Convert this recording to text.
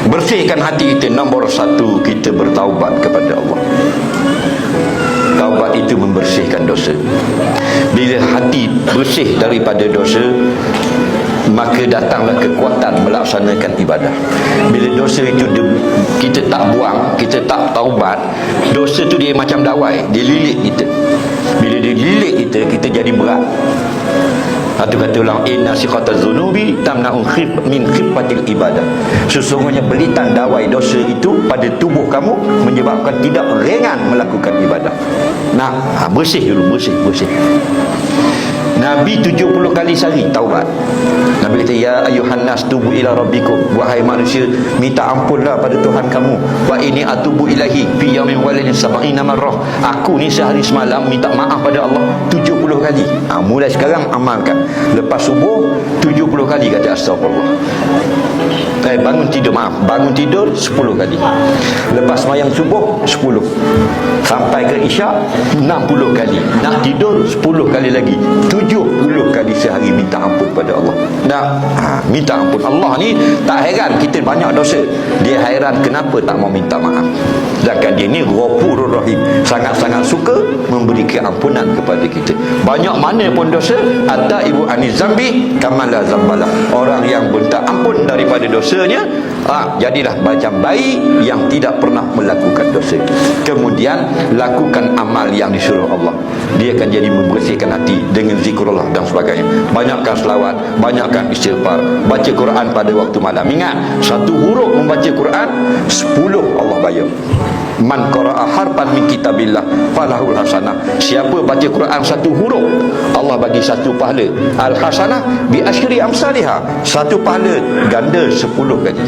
Bersihkan hati kita. Nombor satu, kita bertaubat kepada Allah. Taubat itu membersihkan dosa. Bila hati bersih daripada dosa, maka datanglah kekuatan melaksanakan ibadah. Bila dosa itu kita tak buang, kita tak taubat, dosa tu dia macam dawai, dia lilit kita. Bila dia lilit kita, kita jadi berat. Satu kata ulang, inna siqataz zunubi tamna'u min khifatil ibadah. Sesungguhnya belitan dawai dosa itu pada tubuh kamu menyebabkan tidak ringan melakukan ibadah. Nah, bersih dulu, bersih. Nabi 70 kali sehari taubat. Nabi kata, ya ayuhan nas tubu ila rabbikum, wahai manusia, minta ampunlah pada Tuhan kamu. Wa ini atubu ilahi fi yaumin walidin sab'ina marrah. Aku ni sehari semalam minta maaf pada Allah 70 kali. Mulai sekarang amalkan. Lepas subuh 70 kali kata astagfirullah. Bangun tidur 10 kali. Lepas sembahyang subuh 10. Sampai ke isyak 60 kali. Nak tidur 10 kali lagi. 70 kali sehari minta ampun pada Allah. Minta ampun. Allah ni tak heran kita banyak dosa. Dia heran kenapa tak mau minta maaf. Sedangkan dia ni Ghafurur Rahim, sangat-sangat suka memberi keampunan kepada kita. Banyak mana pun dosa, hatta ibu ani zambi kamala zambala. Orang yang minta ampun daripada dosanya, jadilah macam bayi yang tidak pernah melakukan dosa. Kemudian lakukan amal yang disuruh Allah. Dia akan jadi membersihkan hati dengan zikrullah dan sebagainya. Banyakkan selawat, banyakkan istighfar, baca Quran pada waktu malam. Ingat, satu huruf membaca Quran 10 Allah bayar. Man qara'a harfan min kitabillah falahul hasanah. Siapa baca Quran satu huruf, Allah bagi satu pahala. Al hasanah bi asyri amsalihha. Satu pahala ganda 10 kali.